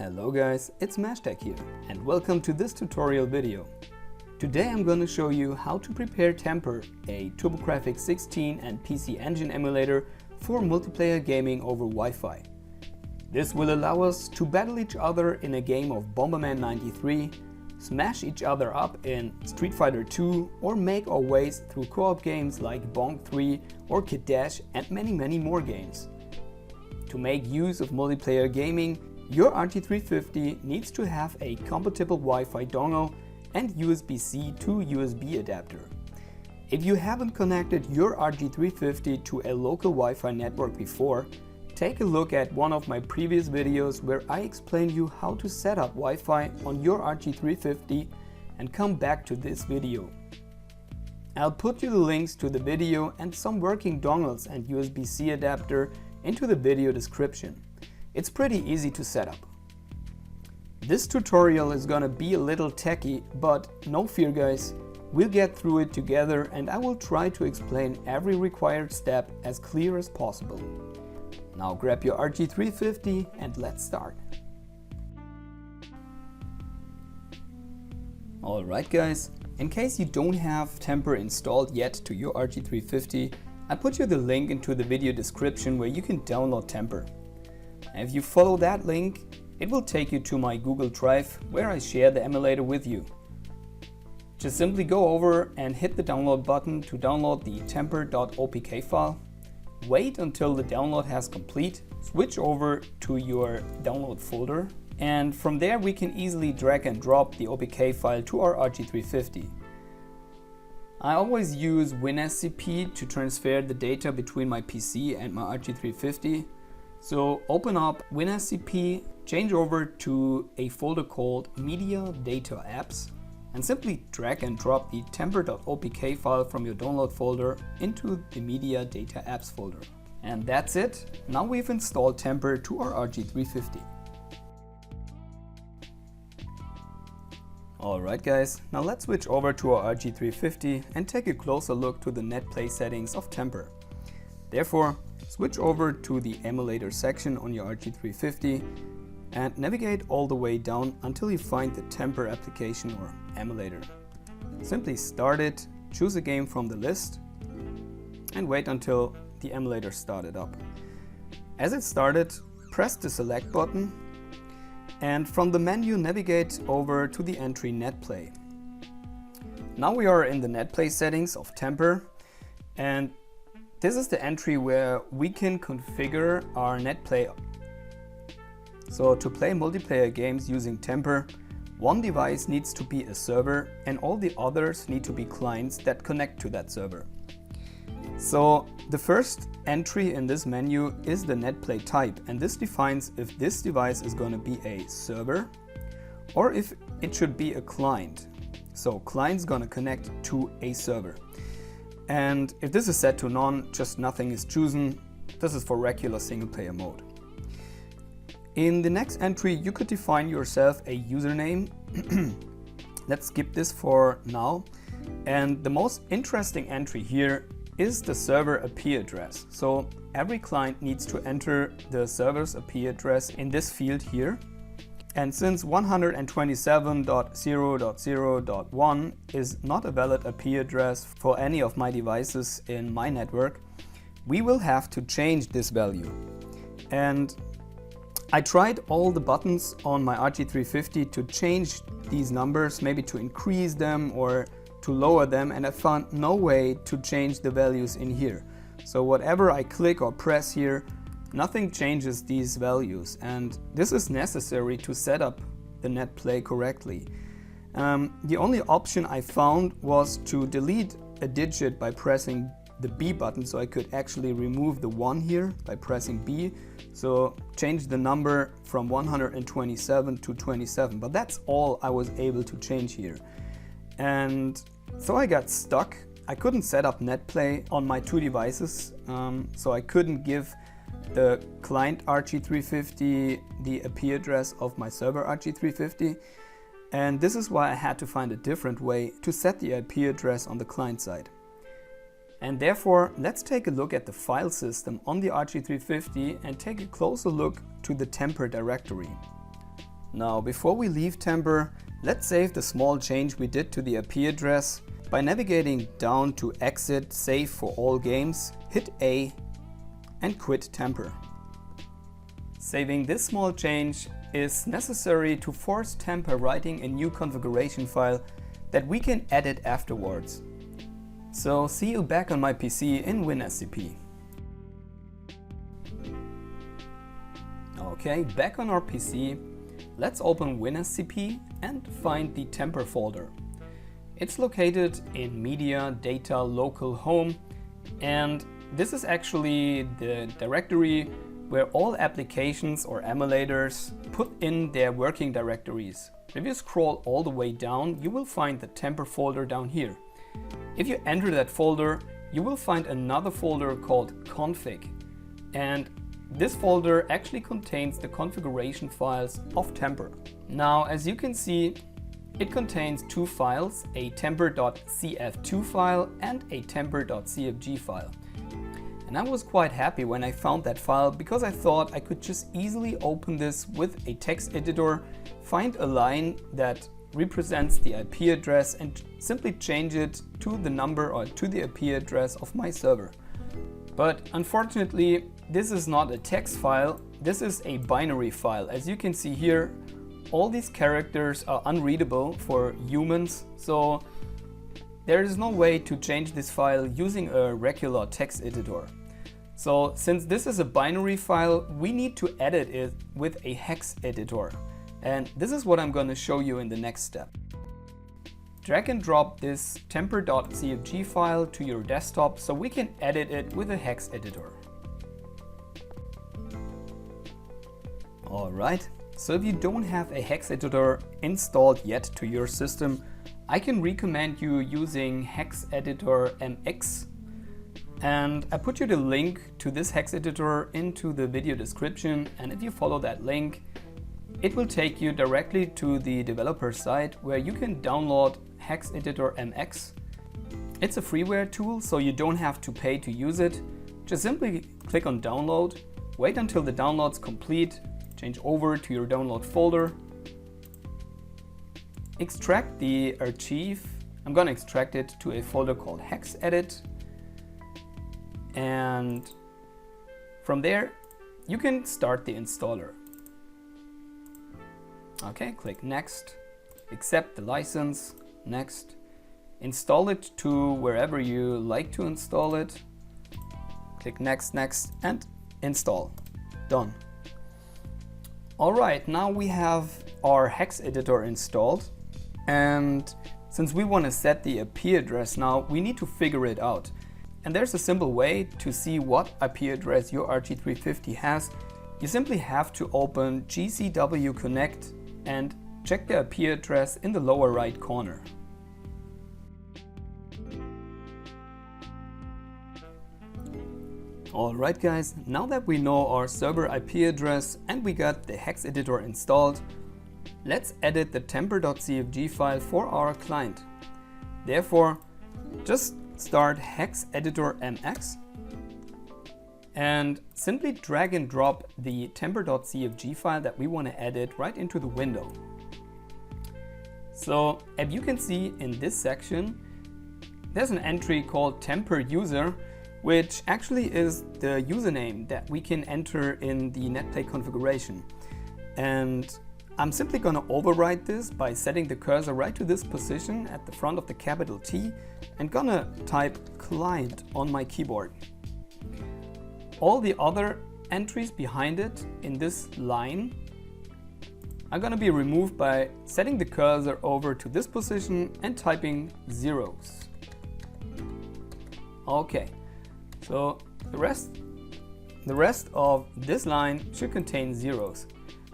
Hello guys, it's MashTec here and welcome to this tutorial video. Today I'm going to show you how to prepare Temper, a TurboGrafx-16 and PC Engine emulator for multiplayer gaming over Wi-Fi. This will allow us to battle each other in a game of Bomberman 93, smash each other up in StreetFighter II, or make our ways through co-op games like Bonk III or Cadash and many more games. To make use of multiplayer gaming, your RG350 needs to have a compatible Wi-Fi dongle and USB-C to USB adapter. If you haven't connected your RG350 to a local Wi-Fi network before, take a look at one of my previous videos where I explain you how to set up Wi-Fi on your RG350 and come back to this video. I'll put you the links to the video and some working dongles and USB-C adapter into the video description. It's pretty easy to set up. This tutorial is gonna be a little techy, but no fear guys, we'll get through it together and I will try to explain every required step as clear as possible. Now grab your RG350 and let's start. Alright guys, in case you don't have Temper installed yet to your RG350, I put you the link into the video description where you can download Temper. If you follow that link, it will take you to my Google Drive where I share the emulator with you. Just simply go over and hit the download button to download the temper.opk file. Wait until the download has complete, switch over to your download folder, and from there we can easily drag and drop the OPK file to our RG350. I always use WinSCP to transfer the data between my PC and my RG350. So open up WinSCP, change over to a folder called Media Data Apps, and simply drag and drop the temper.opk file from your download folder into the Media Data Apps folder. And that's it. Now we've installed Temper to our RG350. Alright guys, now let's switch over to our RG350 and take a closer look to the netplay settings of Temper. Therefore, switch over to the emulator section on your RG350 and navigate all the way down until you find the Temper application or emulator. Simply start it, choose a game from the list and wait until the emulator started up. As it started, press the select button and from the menu navigate over to the entry netplay. Now we are in the netplay settings of Temper, and this is the entry where we can configure our netplay. So to play multiplayer games using Temper, one device needs to be a server and all the others need to be clients that connect to that server. So the first entry in this menu is the netplay type, and this defines if this device is going to be a server or if it should be a client. So client's going to connect to a server. And if this is set to none, just nothing is chosen. This is for regular single player mode. In the next entry, you could define yourself a username. Let's skip this for now. And the most interesting entry here is the server IP address. So every client needs to enter the server's IP address in this field here. And since 127.0.0.1 is not a valid IP address for any of my devices in my network, we will have to change this value. And I tried all the buttons on my RG350 to change these numbers, maybe to increase them or to lower them, and I found no way to change the values in here. So whatever I click or press here, nothing changes these values, and this is necessary to set up the netplay correctly. The only option I found was to delete a digit by pressing the B button, so I could actually remove the 1 here by pressing B, so change the number from 127 to 27, but that's all I was able to change here. And so I got stuck. I couldn't set up netplay on my two devices, so I couldn't give the client RG350 the IP address of my server RG350, and this is why I had to find a different way to set the IP address on the client side. And therefore, let's take a look at the file system on the RG350 and take a closer look to the Temper directory. Now, before we leave Temper, let's save the small change we did to the IP address by navigating down to Exit, Save for all games, hit A and quit Temper. Saving this small change is necessary to force Temper writing a new configuration file that we can edit afterwards. So see you back on my PC in WinSCP. Okay, back on our PC, let's open WinSCP and find the Temper folder. It's located in Media, Data, Local, Home, and this is actually the directory where all applications or emulators put in their working directories. If you scroll all the way down, you will find the Temper folder down here. If you enter that folder, you will find another folder called config, and this folder actually contains the configuration files of Temper. Now, as you can see, it contains two files, a temper.cf2 file and a temper.cfg file. And I was quite happy when I found that file because I thought I could just easily open this with a text editor, find a line that represents the IP address and simply change it to the number or to the IP address of my server. But unfortunately, this is not a text file, this is a binary file. As you can see here, all these characters are unreadable for humans, so there is no way to change this file using a regular text editor. So since this is a binary file, we need to edit it with a Hex-Editor. And this is what I'm going to show you in the next step. Drag and drop this temper.cfg file to your desktop so we can edit it with a Hex-Editor. Alright, so if you don't have a Hex-Editor installed yet to your system, I can recommend you using Hex-Editor MX. And I put you the link to this Hex-Editor into the video description, and if you follow that link, it will take you directly to the developer site where you can download Hex-Editor MX. It's a freeware tool, so you don't have to pay to use it. Just simply click on download, wait until the download's complete, change over to your download folder, extract the archive. I'm gonna extract it to a folder called Hex-Edit. And from there, you can start the installer. Okay, click Next, accept the license, Next, install it to wherever you like to install it. Click Next, Next, and install. Done. Alright, now we have our Hex-Editor installed, and since we want to set the IP address now, we need to figure it out. And there's a simple way to see what IP address your RG350 has. You simply have to open GCW Connect and check the IP address in the lower right corner. Alright guys, now that we know our server IP address and we got the Hex-Editor installed, let's edit the temper.cfg file for our client. Therefore, just start Hex-Editor MX and simply drag and drop the temper.cfg file that we want to edit right into the window. So as you can see in this section, there's an entry called temper user, which actually is the username that we can enter in the netplay configuration. And I'm simply going to override this by setting the cursor right to this position at the front of the capital T and gonna type client on my keyboard. All the other entries behind it in this line are gonna be removed by setting the cursor over to this position and typing zeros. Okay, so the rest of this line should contain zeros.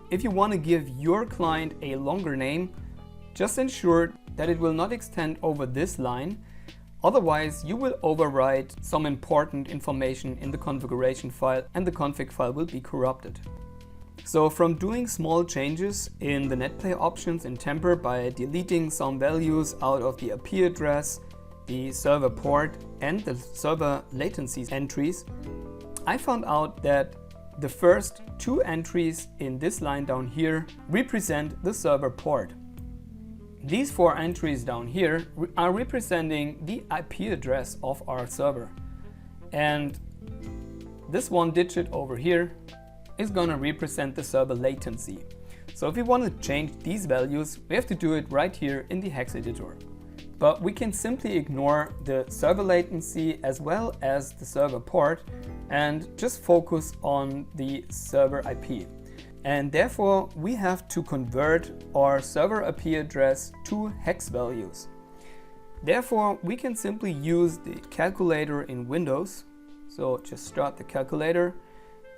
If you want to give your client a longer name, just ensure that it will not extend over this line. Otherwise, you will overwrite some important information in the configuration file and the config file will be corrupted. So from doing small changes in the netplay options in Temper by deleting some values out of the IP address, the server port and the server latencies entries, I found out that the first two entries in this line down here represent the server port. These four entries down here are representing the IP address of our server. And this one digit over here is going to represent the server latency. So if we want to change these values, we have to do it right here in the Hex-Editor. But we can simply ignore the server latency as well as the server port and just focus on the server IP. And therefore we have to convert our server IP address to hex values. Therefore we can simply use the calculator in Windows. So just start the calculator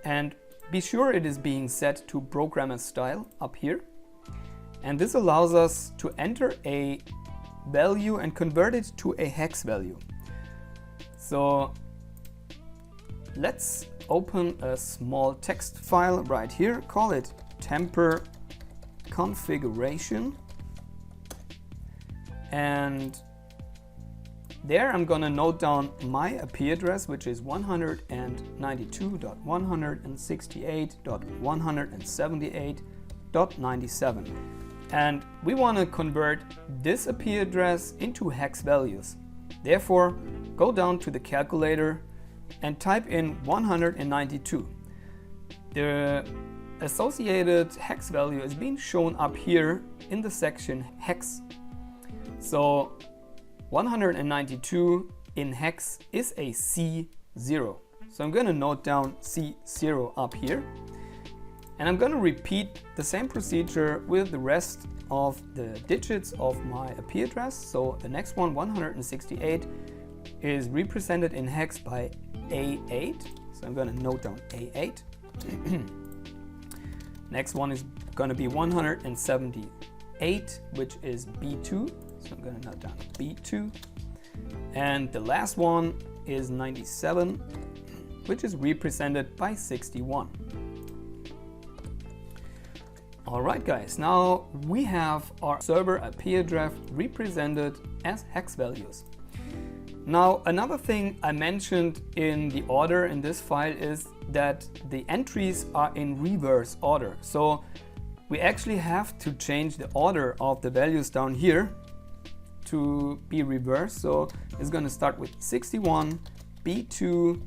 and be sure it is being set to programmer style up here. And this allows us to enter a value and convert it to a hex value. So let's open a small text file right here, call it temper configuration, and there I'm gonna note down my IP address, which is 192.168.178.97, and we want to convert this IP address into hex values. Therefore, go down to the calculator and type in 192. The associated hex value is being shown up here in the section hex. So 192 in hex is a C0. So I'm going to note down C0 up here. And I'm going to repeat the same procedure with the rest of the digits of my IP address. So the next one, 168, is represented in hex by A8. So I'm going to note down A8. Next one is going to be 178, which is B2. So I'm going to note down B2. And the last one is 97, which is represented by 61. Alright guys, now we have our server IP address represented as hex values. Now another thing I mentioned in the order in this file is that the entries are in reverse order. So we actually have to change the order of the values down here to be reversed. So it's going to start with 61, B2,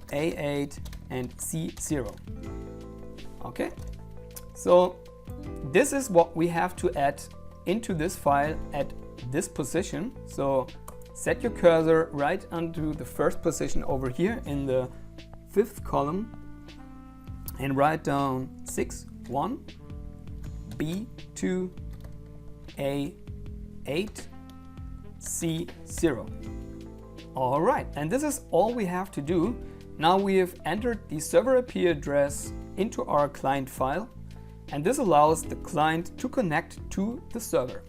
A8 and C0. Okay, so this is what we have to add into this file at this position. So set your cursor right onto the first position over here in the fifth column and write down 61, B2, A8, C0. All right, and this is all we have to do. Now we have entered the server IP address into our client file, and this allows the client to connect to the server.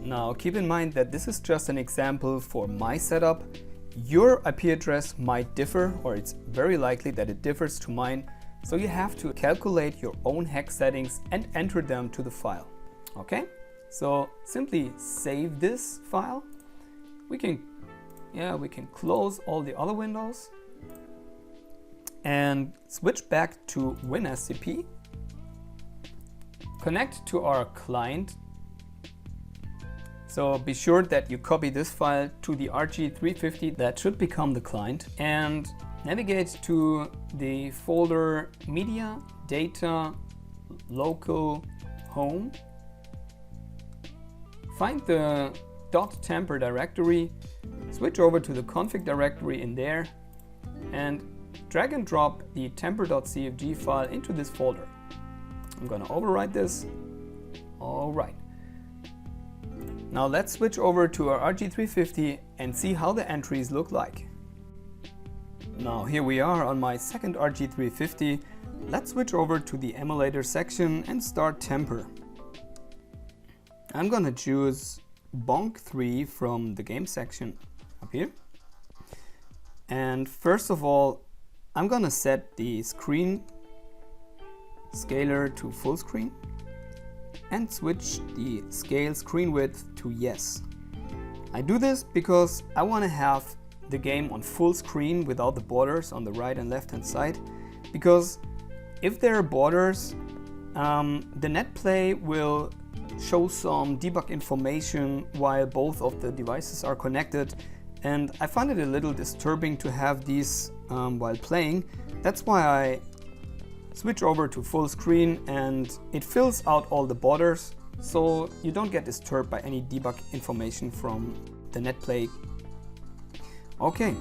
Now keep in mind that this is just an example for my setup. Your IP address might differ, or it's very likely that it differs to mine, so you have to calculate your own hex settings and enter them to the file. Okay, so simply save this file. We can close all the other windows and switch back to WinSCP. Connect to our client. So be sure that you copy this file to the RG350 that should become the client, and navigate to the folder Media, Data, Local, Home. Find the .temper directory, switch over to the config directory in there, and drag and drop the temper.cfg file into this folder. I'm going to overwrite this. All right. Now let's switch over to our RG350 and see how the entries look like. Now here we are on my second RG350. Let's switch over to the emulator section and start temper. I'm gonna choose Bonk III from the game section up here. And first of all, I'm gonna set the screen scaler to full screen and switch the scale screen width to yes. I do this because I want to have the game on full screen without the borders on the right and left hand side, because if there are borders, the netplay will show some debug information while both of the devices are connected, and I find it a little disturbing to have these while playing. That's why I switch over to full screen, and it fills out all the borders so you don't get disturbed by any debug information from the netplay. Okay,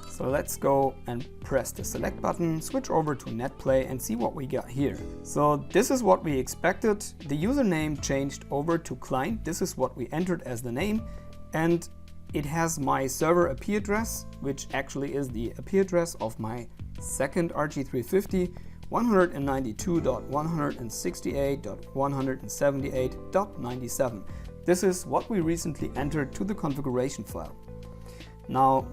so let's go and press the select button, switch over to netplay and see what we got here. So this is what we expected. The username changed over to client. This is what we entered as the name, and it has my server IP address, which actually is the IP address of my second RG350, 192.168.178.97. This is what we recently entered to the configuration file. Now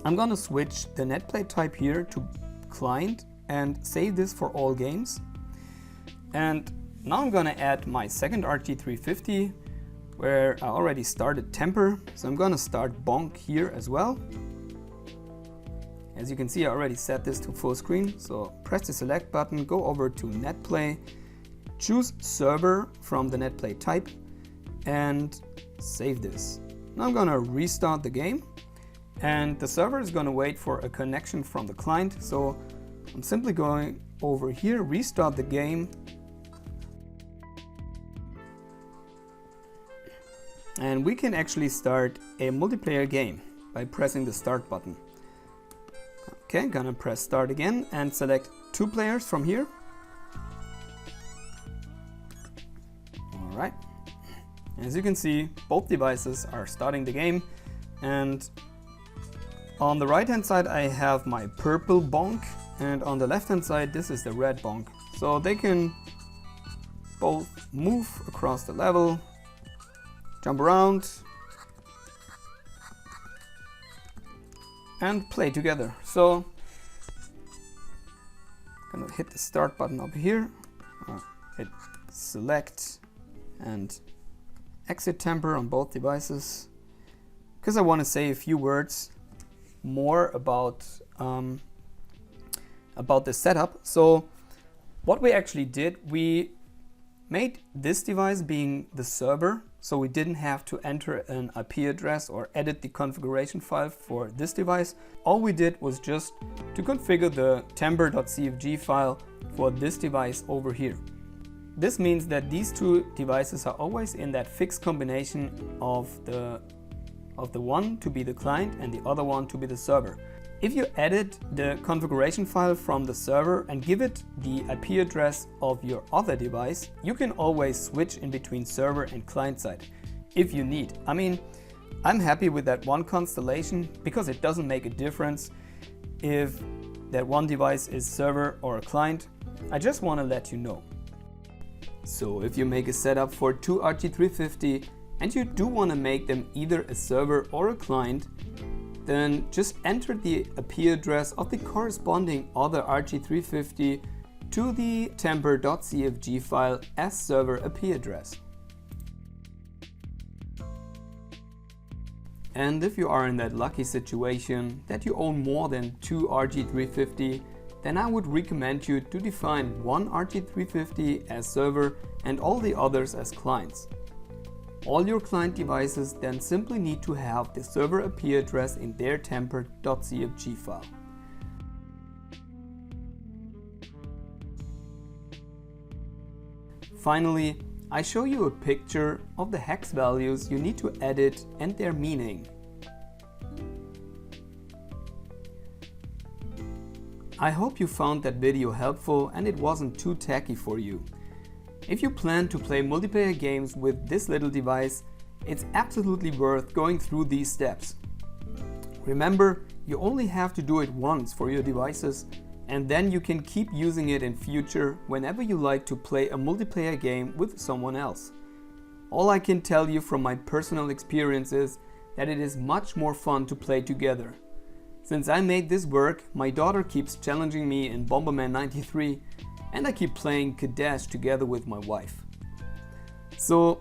I'm gonna switch the netplay type here to client and save this for all games. And now I'm gonna add my second RG350 where I already started temper. So I'm gonna start Bonk here as well. As you can see, I already set this to full screen. So press the select button, go over to netplay, choose server from the netplay type and save this. Now I'm gonna restart the game, and the server is gonna wait for a connection from the client. So I'm simply going over here, restart the game, and we can actually start a multiplayer game by pressing the start button. Okay, gonna press start again and select 2 players from here. All right. As you can see, both devices are starting the game, and on the right hand side I have my purple Bonk, and on the left hand side this is the red Bonk. So they can both move across the level, jump around, and play together. So I'm gonna hit the start button up here, hit select and exit temper on both devices, because I want to say a few words more about the setup. So what we actually did, we made this device being the server, so we didn't have to enter an IP address or edit the configuration file for this device. All we did was just to configure the temper.cfg file for this device over here. This means that these 2 devices are always in that fixed combination of the one to be the client and the other one to be the server. If you edit the configuration file from the server and give it the IP address of your other device, you can always switch in between server and client side if you need. I mean, I'm happy with that one constellation because it doesn't make a difference if that one device is server or a client. I just want to let you know. So if you make a setup for 2 RG350 and you do want to make them either a server or a client, then just enter the IP address of the corresponding other RG350 to the temper.cfg file as server IP address. And if you are in that lucky situation that you own more than 2 RG350, then I would recommend you to define one RG350 as server and all the others as clients. All your client devices then simply need to have the server IP address in their temper.cfg file. Finally, I show you a picture of the hex values you need to edit and their meaning. I hope you found that video helpful and it wasn't too tacky for you. If you plan to play multiplayer games with this little device, it's absolutely worth going through these steps. Remember, you only have to do it once for your devices, and then you can keep using it in future whenever you like to play a multiplayer game with someone else. All I can tell you from my personal experience is that it is much more fun to play together. Since I made this work, my daughter keeps challenging me in Bomberman 93, and I keep playing Cadash together with my wife. So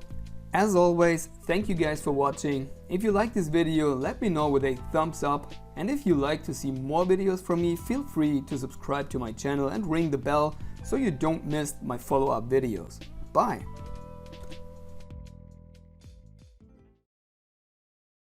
As always, thank you guys for watching. If you like this video, let me know with a thumbs up, and if you like to see more videos from me, feel free to subscribe to my channel and ring the bell so you don't miss my follow-up videos. Bye!